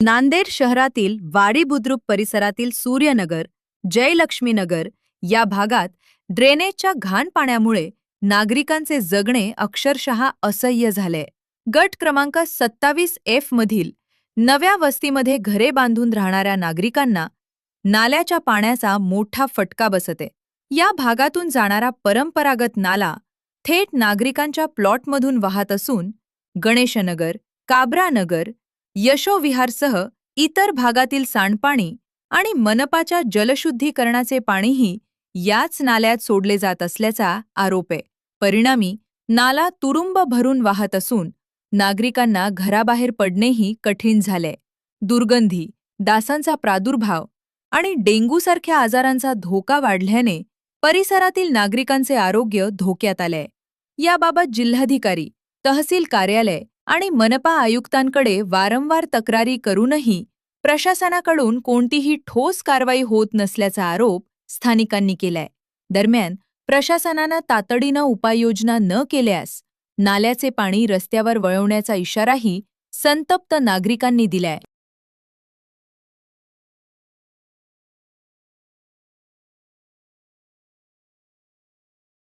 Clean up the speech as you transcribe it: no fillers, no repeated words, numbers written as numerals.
नांदेड शहरातील वाडी बुद्रुक परिसरातील सूर्यनगर, जयलक्ष्मीनगर या भागात ड्रेनेजच्या घाण पाण्यामुळे नागरिकांचे जगणे अक्षरशः असह्य झाले। गट क्रमांक 27F मधील नव्या वस्तीमध्ये घरे बांधून राहणाऱ्या नागरिकांना नाल्याच्या पाण्याचा मोठा फटका बसते। या भागातून जाणारा परंपरागत नाला थेट नागरिकांच्या प्लॉटमधून वाहत असून गणेशनगर, काबरानगर, यशोविहारसह इतर भागातील सांडपाणी आणि मनपाच्या जलशुद्धीकरणाचे पाणीही याच नाल्यात सोडले जात असल्याचा आरोप आहे। परिणामी नाला तुडुंब भरून वाहत असून नागरिकांना घराबाहेर पडणेही कठीण झाले। दुर्गंधी, डासांचा प्रादुर्भाव आणि डेंग्यूसारख्या आजारांचा धोका वाढल्याने परिसरातील नागरिकांचे आरोग्य धोक्यात आले। याबाबत जिल्हाधिकारी, तहसील कार्यालय आणि मनपा आयुक्तांकडे वारंवार तक्रारी करूनही प्रशासनाकडून कोणतीही ठोस कारवाई होत नसल्याचा आरोप स्थानिकांनी केलाय। दरम्यान प्रशासनानं तातडीनं उपाययोजना न केल्यास नाल्याचे पाणी रस्त्यावर वळवण्याचा इशाराही संतप्त नागरिकांनी दिलाय।